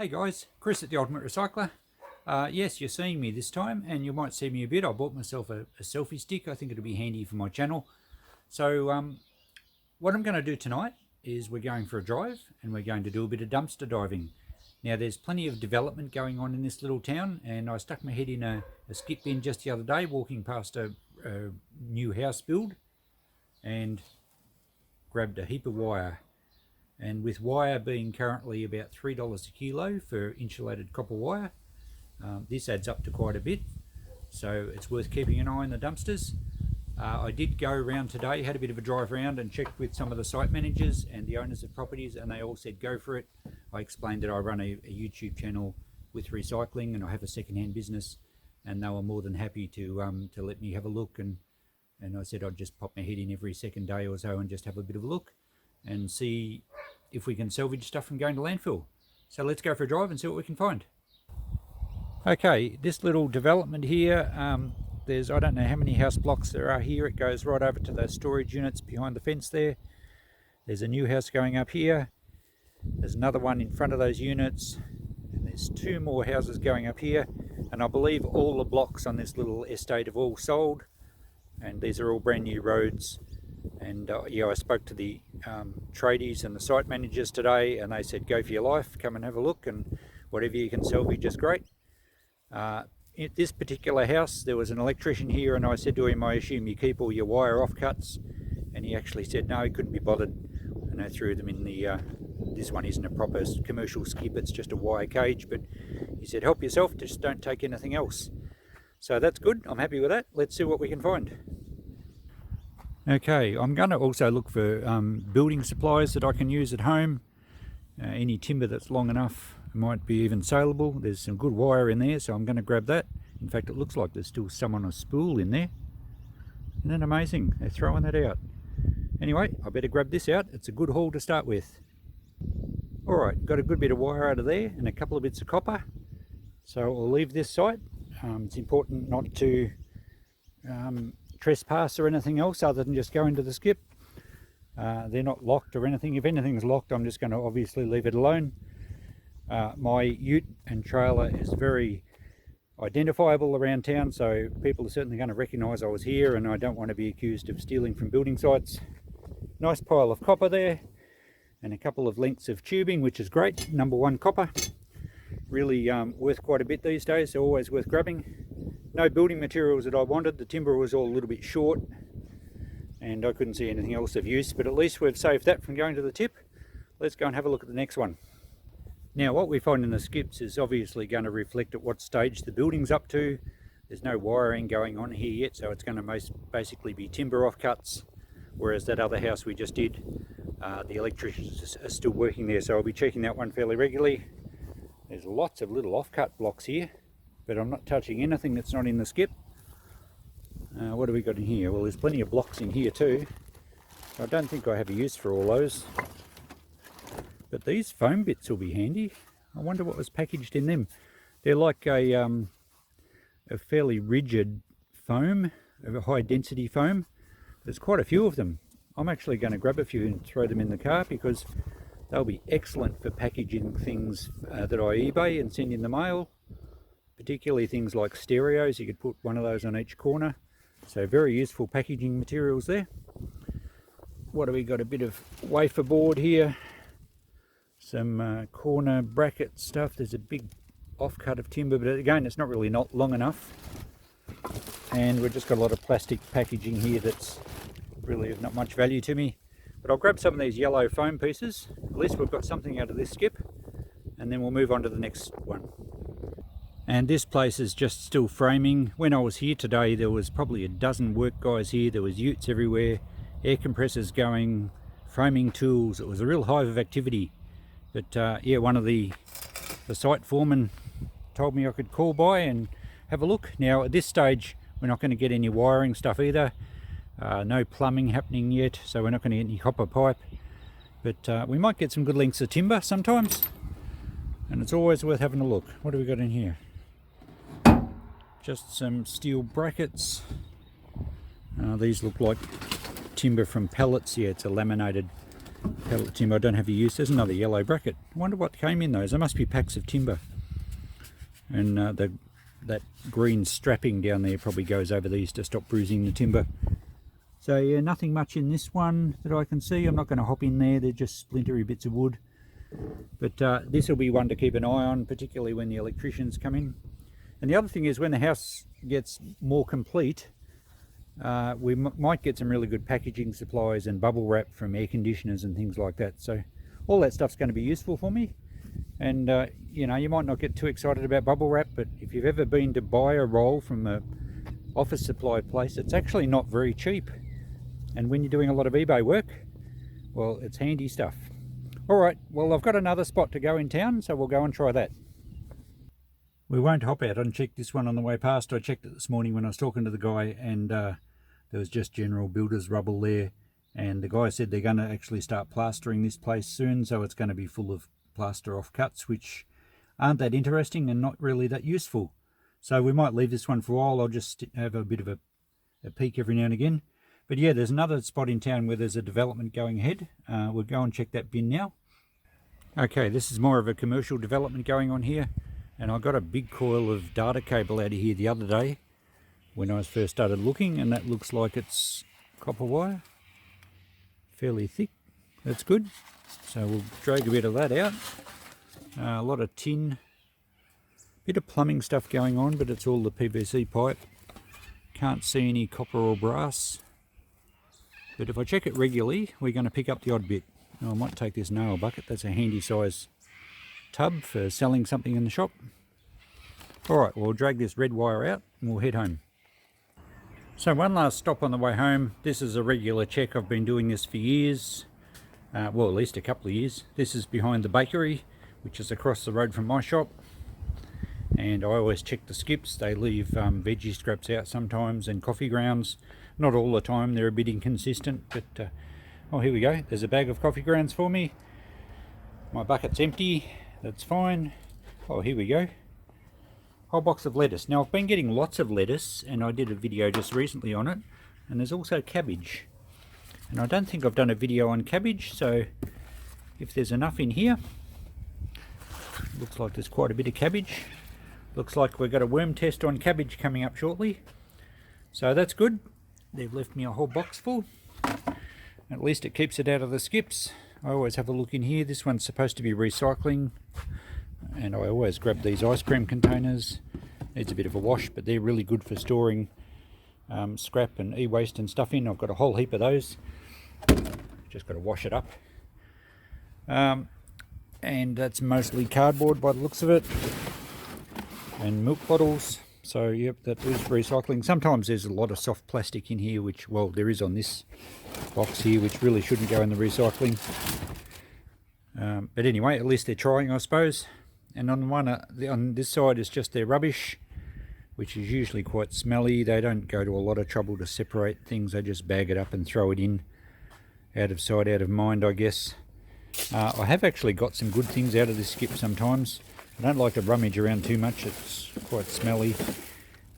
Hey guys, Chris at the Ultimate Recycler. Yes, you're seeing me this time and you might see me a bit. I bought myself a selfie stick. I think it'll be handy for my channel. So what I'm going to do tonight is we're going for a drive and we're going to do a bit of dumpster diving. Now there's plenty of development going on in this little town, and I stuck my head in a skip bin just the other day walking past a new house build and grabbed a heap of wire. And with wire being currently about $3 a kilo for insulated copper wire, this adds up to quite a bit, so it's worth keeping an eye on the dumpsters. I did go around today, had a bit of a drive around and checked with some of the site managers and the owners of properties, and they all said go for it. I explained that I run a YouTube channel with recycling and I have a second-hand business, and they were more than happy to let me have a look, and I said I'd just pop my head in every second day or so and just have a bit of a look and see if we can salvage stuff from going to landfill. So let's go for a drive and see what we can find. Okay, this little development here, there's, I don't know how many house blocks there are here. It goes right over to those storage units behind the fence there. There's a new house going up here. There's another one in front of those units. And there's two more houses going up here. And I believe all the blocks on this little estate have all sold. And these are all brand new roads. And yeah, I spoke to the tradies and the site managers today, and they said go for your life, come and have a look, and whatever you can salvage is great. At this particular house there was an electrician here, and I said to him, I assume you keep all your wire offcuts, and he actually said no, he couldn't be bothered, and I threw them in the this one isn't a proper commercial skip, it's just a wire cage, but he said help yourself, just don't take anything else. So that's good, I'm happy with that. Let's see what we can find. Okay, I'm going to also look for building supplies that I can use at home. Any timber that's long enough, might be even saleable. There's some good wire in there, so I'm going to grab that. In fact, it looks like there's still some on a spool in there. Isn't that amazing? They're throwing that out. Anyway, I better grab this out. It's a good haul to start with. Alright, got a good bit of wire out of there and a couple of bits of copper. So I'll leave this site. It's important not to trespass or anything else other than just go into the skip. They're not locked or anything. If anything's locked, I'm just going to obviously leave it alone. My ute and trailer is very identifiable around town, so people are certainly going to recognise I was here, and I don't want to be accused of stealing from building sites. Nice pile of copper there and a couple of lengths of tubing, which is great. Number one copper, really worth quite a bit these days, so always worth grabbing. No building materials that I wanted. The timber was all a little bit short and I couldn't see anything else of use, but at least we've saved that from going to the tip. Let's go and have a look at the next one. Now what we find in the skips is obviously going to reflect at what stage the building's up to. There's no wiring going on here yet, so it's going to basically be timber offcuts, whereas that other house we just did, the electricians are still working there, so I'll be checking that one fairly regularly. There's lots of little offcut blocks here, but I'm not touching anything that's not in the skip. What have we got in here? Well, there's plenty of blocks in here too. I don't think I have a use for all those. But these foam bits will be handy. I wonder what was packaged in them. They're like a fairly rigid foam, a high density foam. There's quite a few of them. I'm actually going to grab a few and throw them in the car because they'll be excellent for packaging things that I eBay and send in the mail. Particularly things like stereos, you could put one of those on each corner. So very useful packaging materials there. What have we got? A bit of wafer board here. Some corner bracket stuff. There's a big offcut of timber, but again it's not really not long enough. And we've just got a lot of plastic packaging here that's really of not much value to me. But I'll grab some of these yellow foam pieces. At least we've got something out of this skip. And then we'll move on to the next one. And this place is just still framing. When I was here today there was probably a dozen work guys here. There was utes everywhere, air compressors going, framing tools. It was a real hive of activity. But yeah, one of the site foremen told me I could call by and have a look. Now at this stage we're not going to get any wiring stuff either. No plumbing happening yet, so we're not going to get any copper pipe. But we might get some good lengths of timber sometimes. And it's always worth having a look. What have we got in here? Just some steel brackets. These look like timber from pellets. Yeah, it's a laminated Pellet timber I don't have a use. There's another yellow bracket. I wonder what came in those. There must be packs of timber. And that green strapping down there probably goes over these to stop bruising the timber. So yeah, nothing much in this one that I can see. I'm not going to hop in there. They're just splintery bits of wood. But this will be one to keep an eye on, particularly when the electricians come in. And the other thing is, when the house gets more complete, we might get some really good packaging supplies and bubble wrap from air conditioners and things like that. So all that stuff's going to be useful for me. And you know, you might not get too excited about bubble wrap, but if you've ever been to buy a roll from a office supply place, it's actually not very cheap. And when you're doing a lot of eBay work, well, it's handy stuff. Alright, well, I've got another spot to go in town, so we'll go and try that. We won't hop out and check this one on the way past. I checked it this morning when I was talking to the guy, and there was just general builder's rubble there. And the guy said they're going to actually start plastering this place soon, so it's going to be full of plaster off cuts, which aren't that interesting and not really that useful. So we might leave this one for a while. I'll just have a bit of a peek every now and again. But yeah, there's another spot in town where there's a development going ahead. We'll go and check that bin now. Okay, this is more of a commercial development going on here. And I got a big coil of data cable out of here the other day when I first started looking, and that looks like it's copper wire. Fairly thick. That's good. So we'll drag a bit of that out. A lot of tin. Bit of plumbing stuff going on, but it's all the PVC pipe. Can't see any copper or brass. But if I check it regularly, we're going to pick up the odd bit. Now, I might take this nail bucket. That's a handy size tub for selling something in the shop. Alright, we'll drag this red wire out and we'll head home. So one last stop on the way home. This is a regular check. I've been doing this for years. Well, at least a couple of years. This is behind the bakery, which is across the road from my shop. And I always check the skips. They leave veggie scraps out sometimes and coffee grounds. Not all the time, they're a bit inconsistent, but oh, here we go. There's a bag of coffee grounds for me. My bucket's empty, that's fine. Oh, here we go. Whole box of lettuce. Now, I've been getting lots of lettuce, and I did a video just recently on it. And there's also cabbage. And I don't think I've done a video on cabbage, so if there's enough in here, looks like there's quite a bit of cabbage. Looks like we've got a worm test on cabbage coming up shortly. So that's good. They've left me a whole box full. At least it keeps it out of the skips. I always have a look in here. This one's supposed to be recycling. And I always grab these ice cream containers. Needs a bit of a wash, but they're really good for storing scrap and e-waste and stuff in. I've got a whole heap of those. Just got to wash it up. And that's mostly cardboard by the looks of it. And milk bottles. So yep, that is recycling. Sometimes there's a lot of soft plastic in here, which, well, there is on this box here, which really shouldn't go in the recycling. But anyway, at least they're trying, I suppose. And on this side is just their rubbish, which is usually quite smelly. They don't go to a lot of trouble to separate things. They just bag it up and throw it in. Out of sight, out of mind, I guess. I have actually got some good things out of this skip sometimes. I don't like to rummage around too much, it's quite smelly.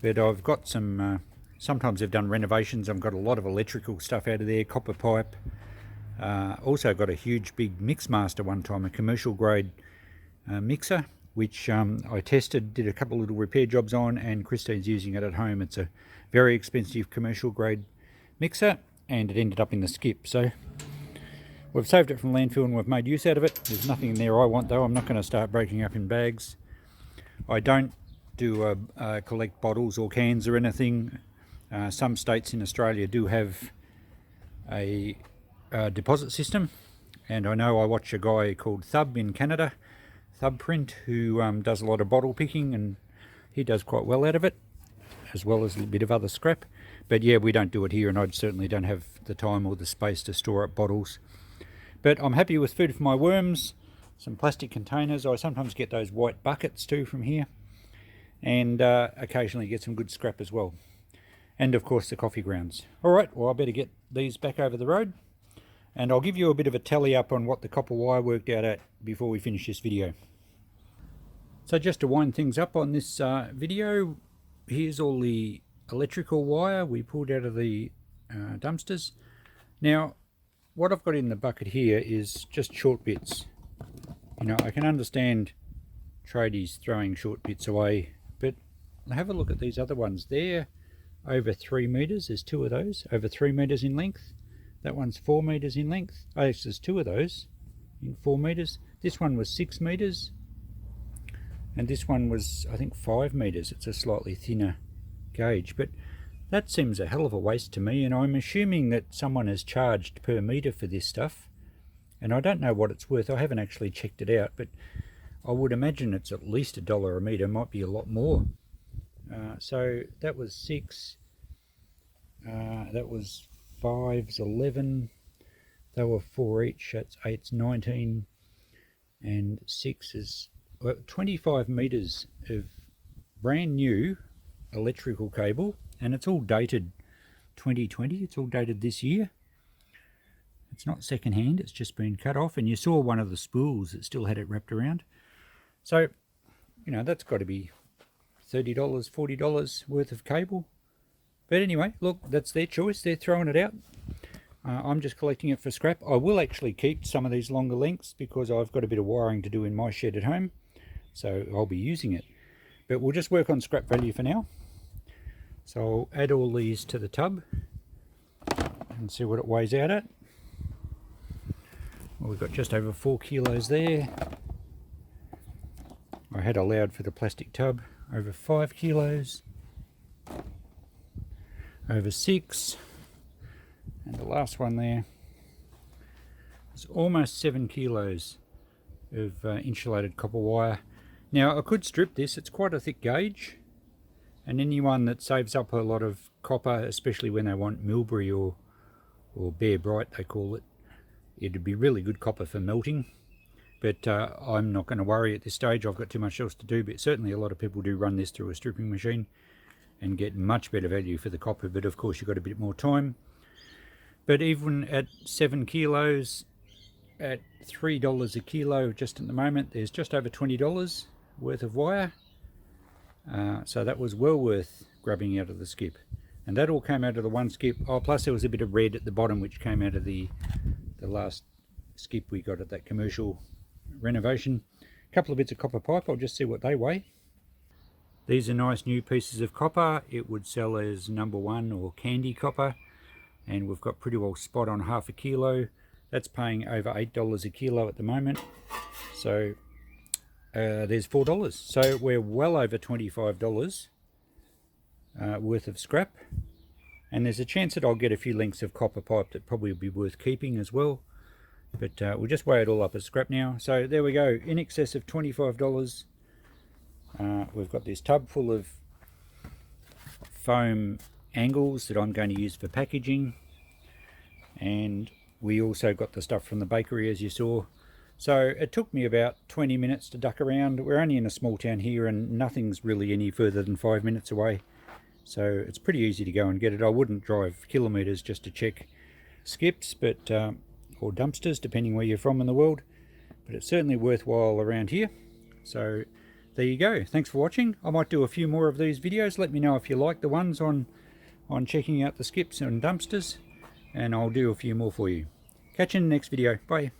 But I've got some, sometimes they've done renovations. I've got a lot of electrical stuff out of there, copper pipe. Also got a huge big Mixmaster one time, a commercial grade mixer, which I tested, did a couple of little repair jobs on, and Christine's using it at home. It's a very expensive commercial grade mixer, and it ended up in the skip. So we've saved it from landfill and we've made use out of it. There's nothing in there I want though. I'm not going to start breaking up in bags. I don't do collect bottles or cans or anything. Some states in Australia do have a deposit system, and I know I watch a guy called Thub in Canada, Thubprint, who does a lot of bottle picking, and he does quite well out of it, as well as a bit of other scrap. But yeah, we don't do it here, and I certainly don't have the time or the space to store up bottles. But I'm happy with food for my worms, some plastic containers. I sometimes get those white buckets too from here, and occasionally get some good scrap as well. And of course the coffee grounds. Alright, well I better get these back over the road, and I'll give you a bit of a tally up on what the copper wire worked out at before we finish this video. So just to wind things up on this video, here's all the electrical wire we pulled out of the dumpsters. Now, what I've got in the bucket here is just short bits. You know, I can understand tradies throwing short bits away, but have a look at these other ones. They're over 3 meters. There's 2 of those over 3 meters in length. That one's 4 meters in length. Oh, there's 2 of those in 4 meters. This one was 6 meters, and this one was, I think, 5 meters. It's a slightly thinner gauge, but that seems a hell of a waste to me, and I'm assuming that someone has charged per meter for this stuff, and I don't know what it's worth. I haven't actually checked it out, but I would imagine it's at least $1 a meter, might be a lot more. So that was 6, that was 5's 11, they were 4 each, that's 8's 19, and 6 is 25 meters of brand new electrical cable, and it's all dated 2020. It's all dated this year. It's not second hand, it's just been cut off, and you saw one of the spools that still had it wrapped around. So, you know, that's got to be $30, $40 worth of cable. But anyway, look, that's their choice. They're throwing it out. I'm just collecting it for scrap. I will actually keep some of these longer lengths because I've got a bit of wiring to do in my shed at home, so I'll be using it. But we'll just work on scrap value for now. So I'll add all these to the tub and see what it weighs out at. Well, we've got just over 4 kilos there. I had allowed for the plastic tub over 5 kilos, over 6, and the last one there is almost 7 kilos of insulated copper wire. Now, I could strip this. It's quite a thick gauge, and anyone that saves up a lot of copper, especially when they want Milbury or Bare Bright they call it, it'd be really good copper for melting. But I'm not going to worry at this stage. I've got too much else to do, but certainly a lot of people do run this through a stripping machine and get much better value for the copper, but of course you've got a bit more time. But even at 7 kilos, at $3 a kilo just at the moment, there's just over $20 worth of wire. So that was well worth grabbing out of the skip. And that all came out of the one skip. Oh, plus there was a bit of red at the bottom which came out of the last skip we got at that commercial renovation. A couple of bits of copper pipe. I'll just see what they weigh. These are nice new pieces of copper. It would sell as number 1 or candy copper, and we've got pretty well spot on half a kilo. That's paying over $8 a kilo at the moment. So there's $4. So we're well over $25 worth of scrap, and there's a chance that I'll get a few lengths of copper pipe that probably will be worth keeping as well. But we'll just weigh it all up as scrap now. So there we go, in excess of $25. We've got this tub full of foam angles that I'm going to use for packaging, and we also got the stuff from the bakery, as you saw. So it took me about 20 minutes to duck around. We're only in a small town here, and nothing's really any further than 5 minutes away, so it's pretty easy to go and get it. I wouldn't drive kilometers just to check skips, but or dumpsters, depending where you're from in the world, but it's certainly worthwhile around here. So there you go. Thanks for watching. I might do a few more of these videos. Let me know if you like the ones on checking out the skips and dumpsters, and I'll do a few more for you. Catch you in the next video. Bye.